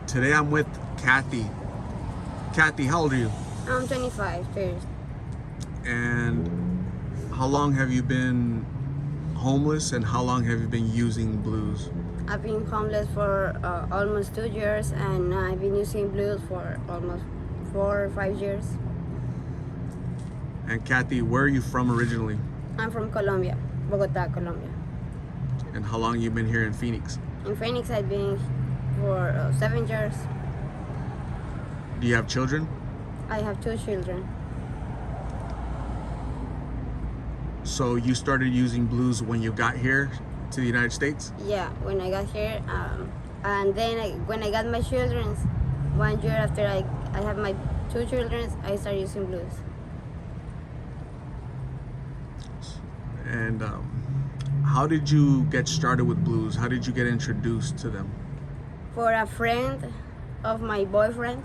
Today I'm with Kathy. Kathy, how old are you? I'm 25 years. And how long have you been homeless and how long have you been using blues? I've been homeless for almost 2 years, and I've been using blues for almost 4 or 5 years. And Kathy, where are you from originally? I'm from Colombia, Bogota, Colombia. And how long you been here in Phoenix? In Phoenix, I've been for 7 years. Do you have children? I have 2 children. So you started using blues when you got here to the United States? Yeah, when I got here, and then when I got my children, 1 year after I have my 2 children, I started using blues. And how did you get started with blues? How did you get introduced to them? For a friend of my boyfriend,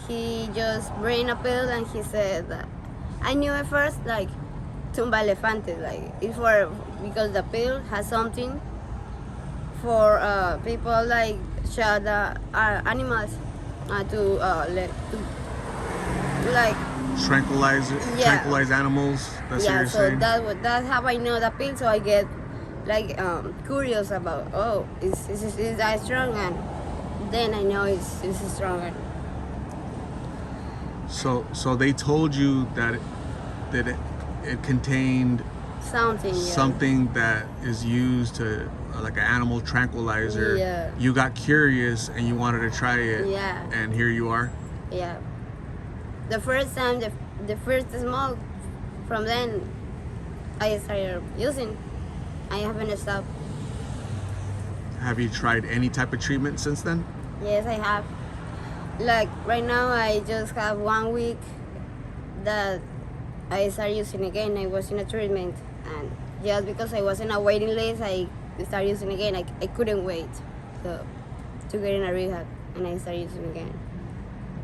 he just bring a pill and he said that I knew at first like tumba elefantes, like it's for because the pill has something for people like shot animals to like Tranquilize animals. That's what yeah. you're So saying? that's how I know the pill. So I get like curious about is that strong, and then I know it's stronger. So they told you that it contained Something. Yeah. something that is used to like an animal tranquilizer. Yeah. You got curious and you wanted to try it. Yeah. And here you are. Yeah. The first time, the first smoke, from then I started using. I haven't stopped. Have you tried any type of treatment since then? Yes, I have. Like right now, I just have 1 week that I started using again. I was in a treatment, and just because I was in a waiting list, I started using again. I couldn't wait to get in a rehab, and I started using again.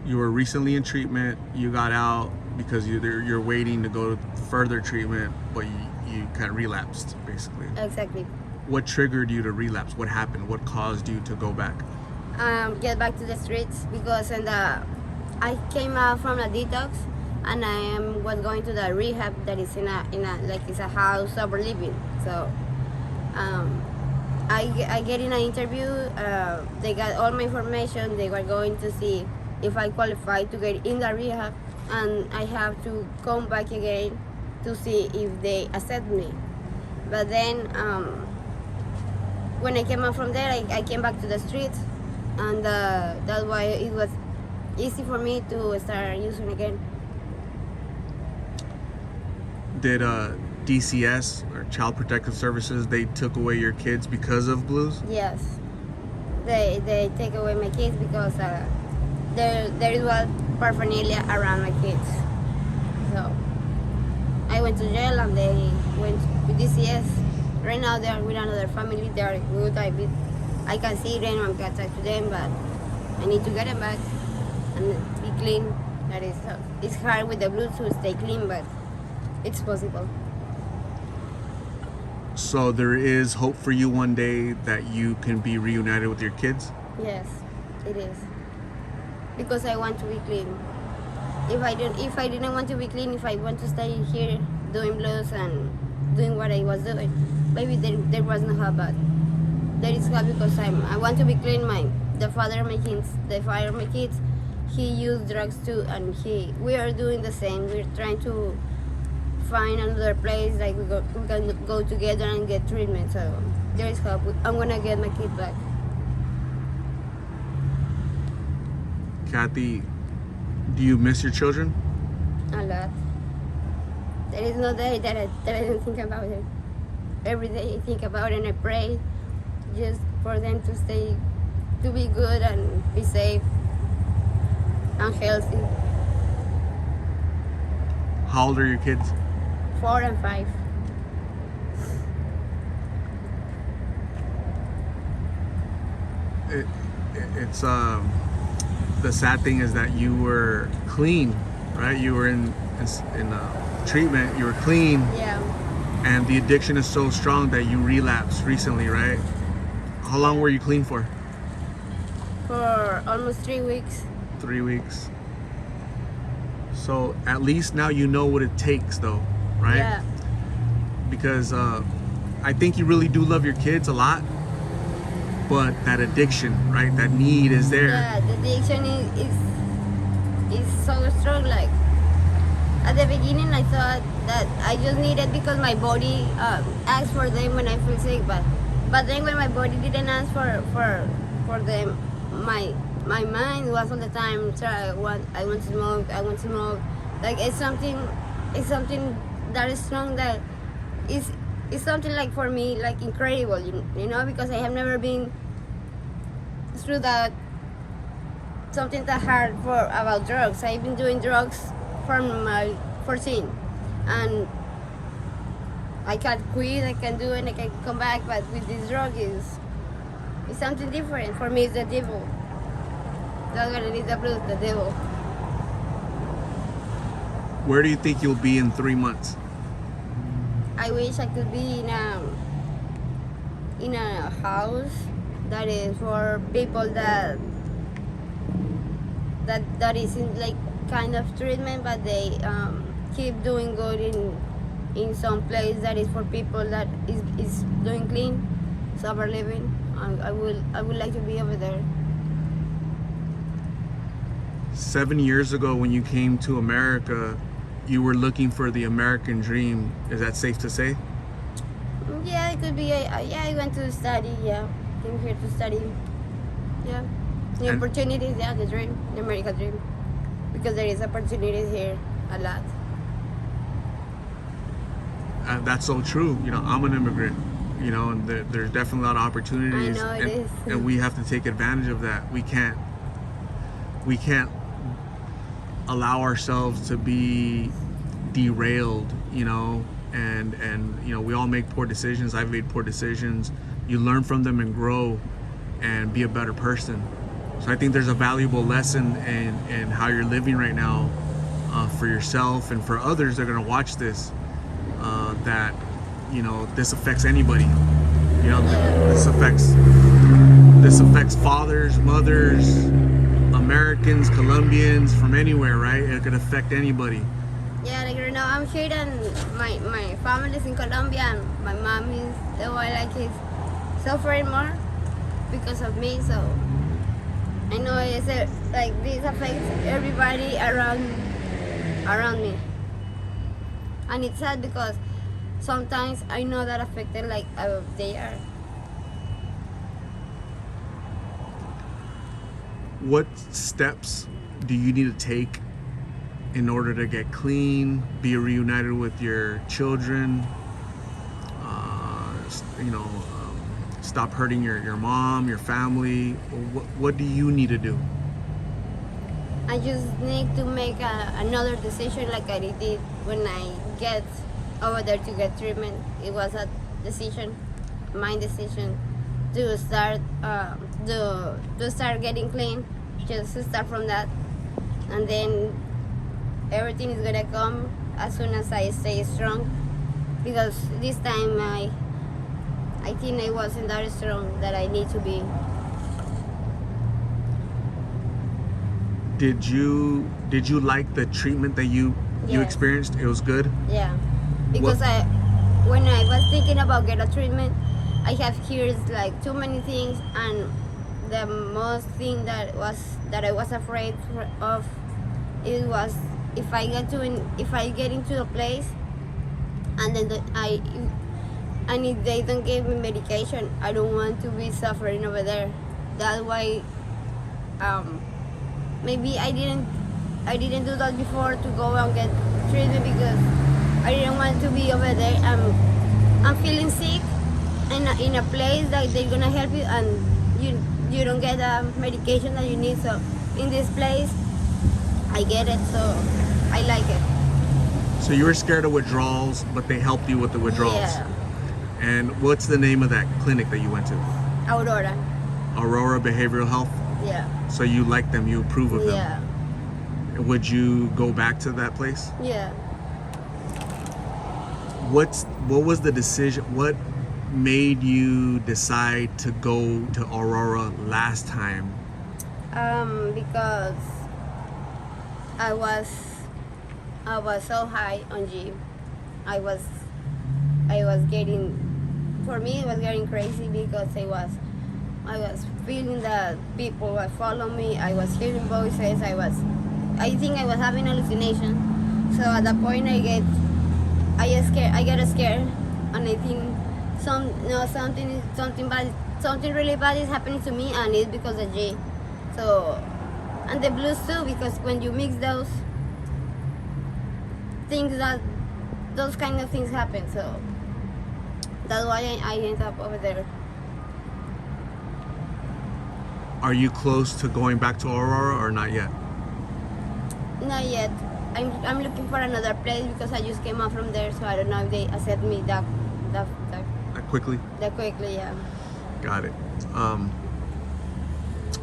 You were recently in treatment. You got out because you're waiting to go to further treatment, but you kind of relapsed basically. Exactly. What triggered you to relapse? What happened? What caused you to go back? Get back to the streets because I came out from a detox, and I was going to the rehab that is in a like it's a house of living. So I get in an interview. They got all my information. They were going to see if I qualify to get in the rehab, and I have to come back again to see if they accept me. But then when I came out from there, I came back to the streets, and that's why it was easy for me to start using again. Did DCS or Child Protective Services, they took away your kids because of blues? Yes, they take away my kids because there is what paraphernalia around my kids. So I went to jail, and they went with DCS. Right now they are with another family. They are good. I can see them, I can talk to them, but I need to get them back and be clean. That is, it's hard with the blues to stay clean, but it's possible. So there is hope for you one day that you can be reunited with your kids? Yes, it is. Because I want to be clean. If I didn't want to be clean, if I want to stay here doing blues and doing what I was doing, maybe there was no help. But there is help because I want to be clean. The father of my kids, he used drugs too, and we are doing the same. We're trying to find another place like we can go together and get treatment. So there is help. I'm gonna get my kids back. Kathy, do you miss your children? A lot. There is no day that I don't think about it. Every day I think about it, and I pray just for them to be good and be safe and healthy. How old are your kids? 4 and 5. It's the sad thing is that you were clean, right? You were in treatment. You were clean, Yeah. and the addiction is so strong that you relapsed recently, right? How long were you clean for? for almost 3 weeks. 3 weeks. So at least now you know what it takes, though, right? Yeah. Because I think you really do love your kids a lot, but that addiction, right? That need is there. Yeah, the addiction is so strong. Like at the beginning, I thought that I just needed because my body asks for them when I feel sick. But then when my body didn't ask for them, my mind was all the time. So I want to smoke. I want to smoke. Like it's something that is strong that is something like for me like incredible. You know, because I have never been through that something that hard about drugs. I've been doing drugs from my 14, and I can quit, I can do it, I can come back, but with this drug is something different. For me, it's the devil. That's what it is, the blues, the devil. Where do you think you'll be in 3 months? I wish I could be in a house that is for people that isn't like kind of treatment, but they keep doing good in some place that is for people that is doing clean, sober living. I would like to be over there. 7 years ago when you came to America, you were looking for the American dream. Is that safe to say? Yeah, it could be. I went to study. Yeah, came here to study. Yeah, the And- opportunities. Yeah, the dream, the American dream, because there is opportunities here a lot. That's so true. You know, I'm an immigrant, you know, and there's definitely a lot of opportunities. I know it and, is. and we have to take advantage of that. We can't allow ourselves to be derailed, you know, and you know, we all make poor decisions. I've made poor decisions. You learn from them and grow and be a better person. So I think there's a valuable lesson in how you're living right now, for yourself and for others that are going to watch this, that, you know, this affects anybody. You know, this affects fathers, mothers, Americans, Colombians, from anywhere, right? It could affect anybody. Yeah, like right now I'm here and my family is in Colombia and my mom is the one like is suffering more because of me. So I know it's like this affects everybody around me, and it's sad because sometimes I know that affected like they are. What steps do you need to take in order to get clean, be reunited with your children, you know, stop hurting your mom, your family? What do you need to do? I just need to make another decision like I did when I get over there to get treatment. It was a decision, my decision, to start to start getting clean. Just to start from that, and then everything is gonna come as soon as I stay strong. Because this time I think I wasn't that strong that I need to be. Did you like the treatment that you Yes. experienced? It was good. Yeah, because when I was thinking about get a treatment, I have heard like too many things, and the most thing that I was afraid of, it was if I get into a place and then and if they don't give me medication, I don't want to be suffering over there. That's why maybe I didn't do that before to go and get treatment, because I didn't want to be over there. I'm feeling sick in a place that they're gonna help you and you don't get the medication that you need. So in this place I get it, so I like it. So you were scared of withdrawals, but they helped you with the withdrawals. Yeah. And what's the name of that clinic that you went to? Aurora. Aurora Behavioral Health. Yeah. So you like them, you approve of them. Yeah. Would you go back to that place? Yeah. What was the decision? What made you decide to go to Aurora last time Because I was so high on gym. I was getting, for me it was getting crazy because I was feeling that people were following me. I was hearing voices. I think I was having hallucination. So at that point I get scared, and I think something really bad is happening to me, and it's because of G. So, and the blues too, because when you mix those things, those kind of things happen. So that's why I end up over there. Are you close to going back to Aurora or not yet? Not yet. I'm looking for another place because I just came out from there, so I don't know if they accept me that Quickly? that quickly. Yeah. Got it.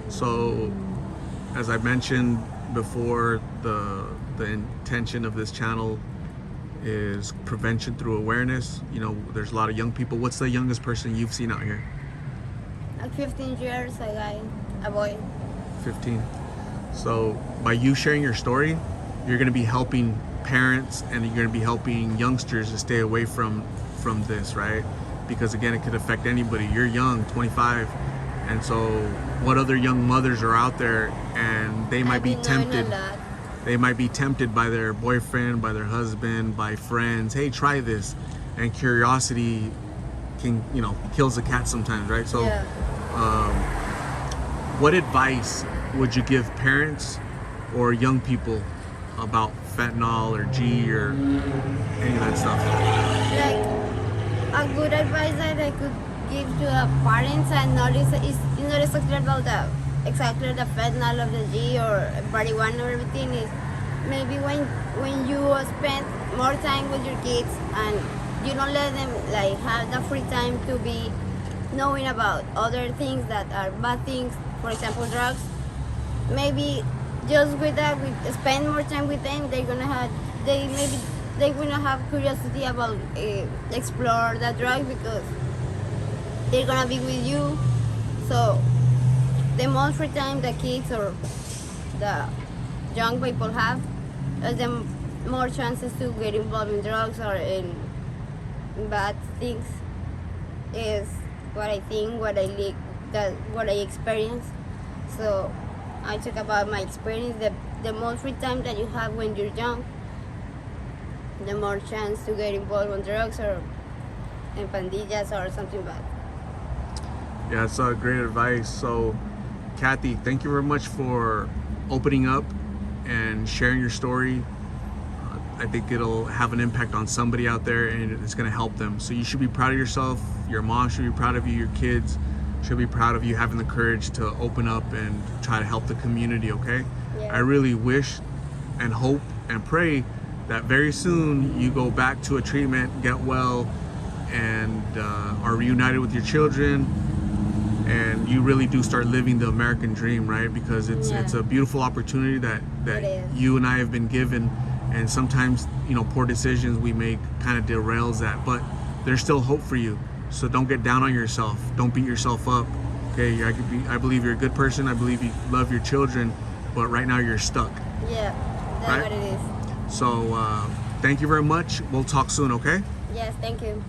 So, as I mentioned before, the intention of this channel is prevention through awareness. You know, there's a lot of young people. What's the youngest person you've seen out here? At 15 years, a boy. 15. So by you sharing your story, you're going to be helping parents, and you're going to be helping youngsters to stay away from this, right? Because again, it could affect anybody. You're young, 25, and so what other young mothers are out there, and they might be tempted. They might be tempted by their boyfriend, by their husband, by friends. Hey, try this, and curiosity can, kills a cat sometimes, right? So, Yeah. What advice would you give parents or young people about fentanyl or G or any of that stuff? Like, a good advice that I could give to the parents and notice is not exactly about exactly the fentanyl of the G or marijuana or everything, is maybe when you spend more time with your kids and you don't let them like have the free time to be knowing about other things that are bad things, for example drugs. Maybe just with that, we spend more time with them, they're gonna have curiosity about explore that drug because they're gonna be with you. So the more free time the kids or the young people have, the more chances to get involved in drugs or in bad things, is what I think, what I experience. So I talk about my experience. The more free time that you have when you're young, the more chance to get involved in drugs or in pandillas or something bad. Yeah, it's great advice. So, Kathy, thank you very much for opening up and sharing your story. I think it'll have an impact on somebody out there, and it's going to help them. So you should be proud of yourself. Your mom should be proud of you. Your kids should be proud of you having the courage to open up and try to help the community, okay? Yeah. I really wish and hope and pray that very soon you go back to a treatment, get well, and are reunited with your children, and you really do start living the American dream, right? Because it's a beautiful opportunity that you and I have been given, and sometimes poor decisions we make kind of derails that, but there's still hope for you. So don't get down on yourself. Don't beat yourself up. Okay, I believe you're a good person. I believe you love your children, but right now you're stuck. Yeah, that's right? what it is. So thank you very much. We'll talk soon, okay? Yes, thank you.